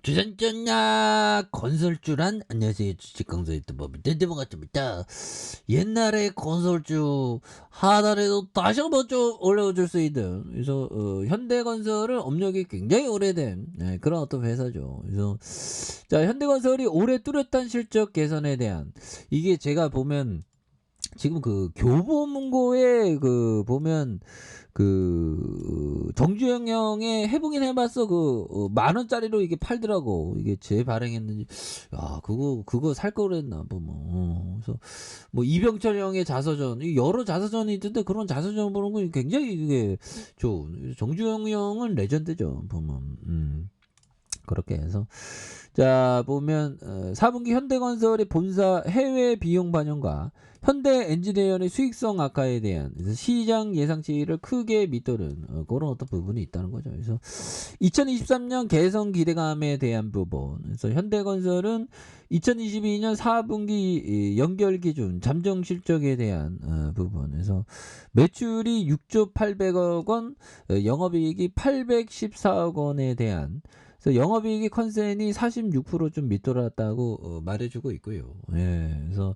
주전전야 건설주란 안녕하세요 주식강사 유튜버 대대방같습니다. 옛날에 건설주 하단에도 다시 한번 좀 올려줄 수 있는 그래서 현대건설은 업력이 굉장히 오래된 그런 어떤 회사죠. 그래서 자 현대건설이 올해 뚜렷한 실적 개선에 대한 이게 제가 보면 지금 그 교보문고에 보면 정주영 형의 해보긴 해봤어. 만 원짜리로 이게 팔더라고. 이게 재발행했는지. 야, 그거 살 걸 그랬나, 그래서, 이병철 형의 자서전. 여러 자서전이 있던데 그런 자서전 보는 거 굉장히 이게 좋은. 정주영 형은 레전드죠, 보면. 그렇게 해서. 자, 보면, 4분기 현대건설의 본사 해외 비용 반영과 현대 엔지니어링 수익성 악화에 대한 시장 예상치를 크게 밑도는 그런 어떤 부분이 있다는 거죠. 그래서 2023년 개선 기대감에 대한 부분. 그래서 현대건설은 2022년 4분기 연결 기준 잠정 실적에 대한 부분. 그래서 매출이 6조 800억 원, 영업이익이 814억 원에 대한 그래서 영업이익이 컨센이 46%좀 밑돌았다고 말해주고 있고요. 예, 그래서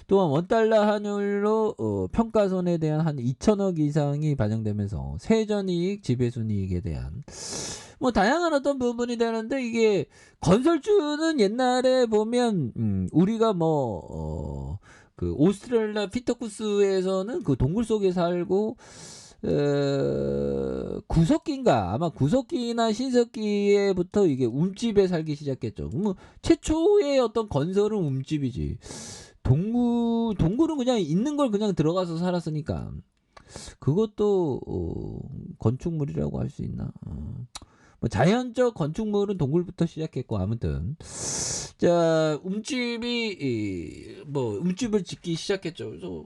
또한 원달러 환율로 평가손에 대한 한 2천억 이상이 반영되면서 세전이익, 지배순이익에 대한 다양한 어떤 부분이 되는데 이게 건설주는 옛날에 보면 우리가 오스트레일리아 피터쿠스에서는 그 동굴 속에 살고 구석기인가 아마 구석기나 신석기에부터 이게 움집에 살기 시작했죠. 최초의 어떤 건설은 움집이지. 동굴은 그냥 있는 걸 그냥 들어가서 살았으니까 그것도 건축물이라고 할 수 있나? 자연적 건축물은 동굴부터 시작했고 아무튼 자 움집을 짓기 시작했죠. 그래서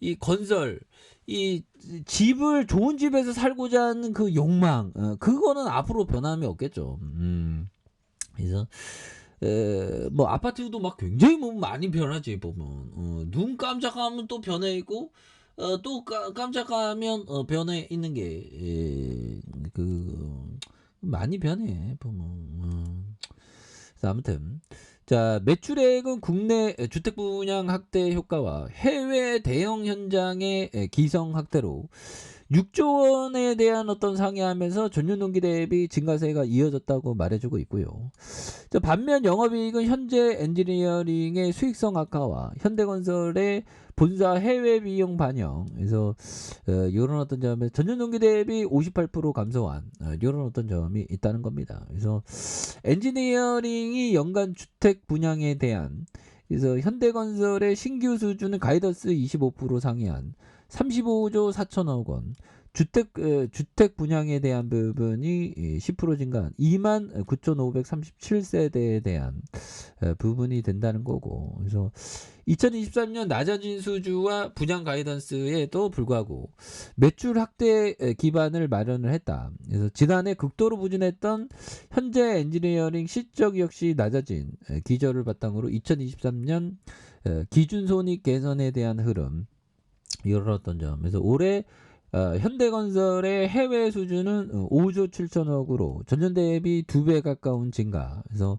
이 건설 이 집을 좋은 집에서 살고자 하는 그 욕망 그거는 앞으로 변함이 없겠죠. 그래서 아파트도 막 굉장히 많이 변하지 보면 눈 깜짝하면 또 변해 있고 또 깜짝하면 변해 있는 게 많이 변해 보면 그래서 아무튼 자 매출액은 국내 주택 분양 확대 효과와 해외 대형 현장의 기성 확대로 6조 원에 대한 어떤 상회하면서 전년 동기 대비 증가세가 이어졌다고 말해주고 있고요. 자, 반면 영업이익은 현재 엔지니어링의 수익성 악화와 현대건설의 본사 해외 비용 반영, 그래서 이런 어떤 점에 전년 동기 대비 58% 감소한 이런 어떤 점이 있다는 겁니다. 그래서 엔지니어링이 연간 주택 분양에 대한 그래서 현대건설의 신규 수준은 가이던스 25% 상회한 35조 4천억 원, 주택 분양에 대한 부분이 10% 증가한 29,537세대에 대한 부분이 된다는 거고, 그래서 2023년 낮아진 수주와 분양 가이던스에도 불구하고 매출 확대 기반을 마련을 했다. 그래서 지난해 극도로 부진했던 현재 엔지니어링 실적 역시 낮아진 기저를 바탕으로 2023년 기준 손익 개선에 대한 흐름 이런 어떤 점. 그래서 올해 현대건설의 해외 수주는 5조 7천억으로 전년 대비 2배 가까운 증가. 그래서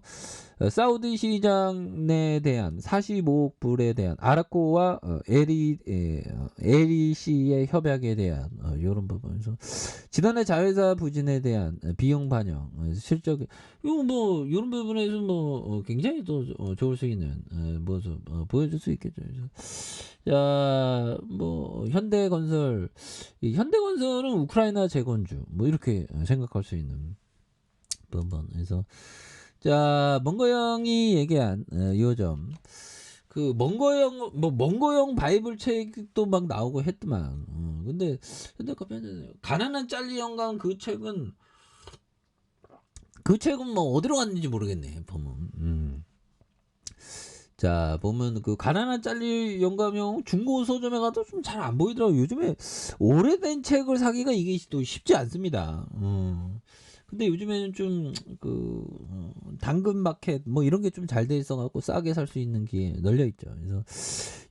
사우디 시장에 대한 45억 불에 대한 아라코와 LEC의 협약에 대한 이런 부분에서 지난해 자회사 부진에 대한 비용 반영 실적 이거 이런 부분에서 굉장히 또 좋을 수 있는 모습 보여줄 수 있겠죠. 자, 현대건설은 우크라이나 재건주 이렇게 생각할 수 있는 부분. 그래서 자, 멍거형이 얘기한 요점 멍거형 바이블 책도 막 나오고 했더만. 근데 가난한 짤리 영감 그 책은 어디로 갔는지 모르겠네 보면. 자, 보면 가난한 짤리 영감형 중고 서점에 가도 좀 잘 안 보이더라고. 요즘에 오래된 책을 사기가 이게 또 쉽지 않습니다. 근데 요즘에는 좀 당근 마켓 이런 게 좀 잘 돼 있어 갖고 싸게 살 수 있는 게 널려 있죠. 그래서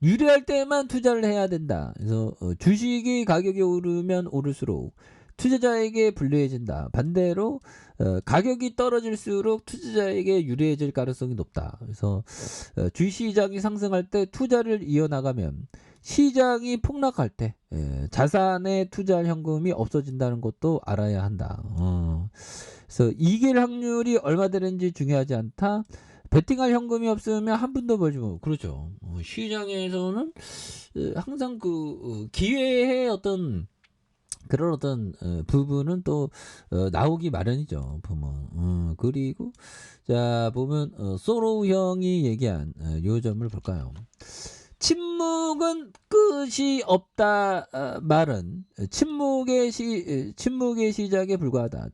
유리할 때만 투자를 해야 된다. 그래서 주식이 가격이 오르면 오를수록 투자자에게 불리해진다. 반대로 가격이 떨어질수록 투자자에게 유리해질 가능성이 높다. 그래서 주식시장이 상승할 때 투자를 이어나가면 시장이 폭락할 때 자산에 투자할 현금이 없어진다는 것도 알아야 한다. 그래서 이길 확률이 얼마 되는지 중요하지 않다. 베팅할 현금이 없으면 한 푼도 벌지 뭐. 그렇죠. 시장에서는 항상 그 기회의 어떤 그런 어떤 부분은 또 나오기 마련이죠. 보면. 그리고 자 보면 소로우 형이 얘기한 요 점을 볼까요? 침묵은 끝이 없다 말은 침묵의 시작에 불과하다.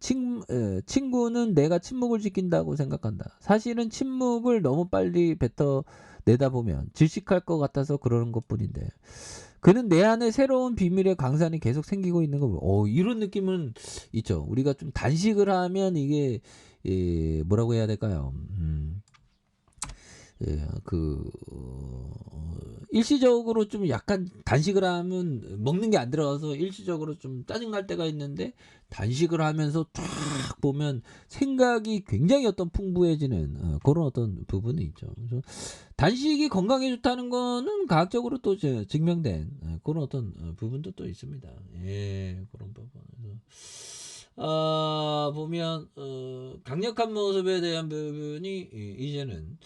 친구는 내가 침묵을 지킨다고 생각한다. 사실은 침묵을 너무 빨리 뱉어내다 보면 질식할 것 같아서 그러는 것뿐인데 그는 내 안에 새로운 비밀의 강산이 계속 생기고 있는 거. 이런 느낌은 있죠. 우리가 좀 단식을 하면 이게 뭐라고 해야 될까요? 일시적으로 좀 약간 단식을 하면 먹는 게 안 들어가서 일시적으로 좀 짜증날 때가 있는데 단식을 하면서 쫙 보면 생각이 굉장히 어떤 풍부해지는 그런 어떤 부분이 있죠. 그래서 단식이 건강에 좋다는 거는 과학적으로 또 증명된 그런 어떤 부분도 또 있습니다. 예, 그런 부분. 보면 강력한 모습에 대한 부분이 이제는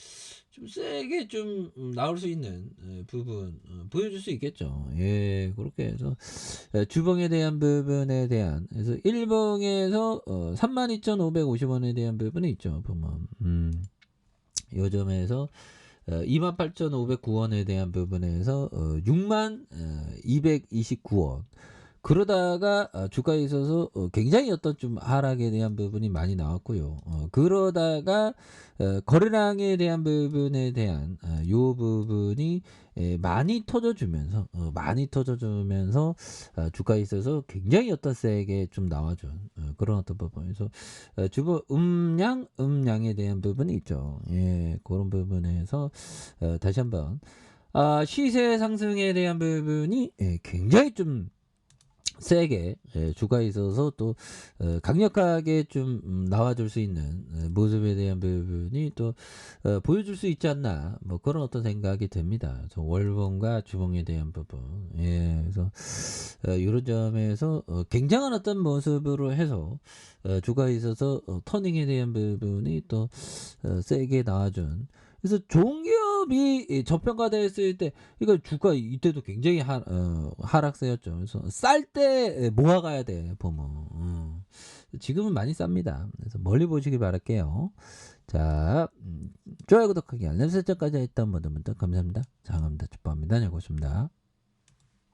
좀 세게 좀 나올 수 있는 부분 보여줄 수 있겠죠. 예, 그렇게 해서 주봉에 대한 부분에 대한 그래서 일봉에서 32,550원에 대한 부분이 있죠. 보면 요 점에서 28,509원에 대한 부분에서 6229원 그러다가 주가에 있어서 굉장히 어떤 좀 하락에 대한 부분이 많이 나왔고요. 그러다가 거래량에 대한 부분에 대한 요 부분이 많이 터져주면서 주가에 있어서 굉장히 어떤 세게 좀 나와준 그런 어떤 부분에서 주보 음량에 대한 부분이 있죠. 예, 그런 부분에서 다시 한번 시세 상승에 대한 부분이 굉장히 좀 세게 주가에 있어서 또 강력하게 좀 나와줄 수 있는 모습에 대한 부분이 또 보여줄 수 있지 않나 뭐 그런 어떤 생각이 듭니다. 월봉과 주봉에 대한 부분. 예, 그래서 이런 점에서 굉장한 어떤 모습으로 해서 주가에 있어서 터닝에 대한 부분이 또 세게 나와준. 그래서 좋은 기업이 저평가됐을 때, 이거 주가 이때도 굉장히 하락세였죠. 그래서 쌀 때 모아가야 돼, 보면. 지금은 많이 쌉니다. 그래서 멀리 보시기 바랄게요. 자, 좋아요, 구독하기, 알람 설정까지 했던 분들 감사합니다. 장합니다. 축복합니다. 네, 고맙습니다.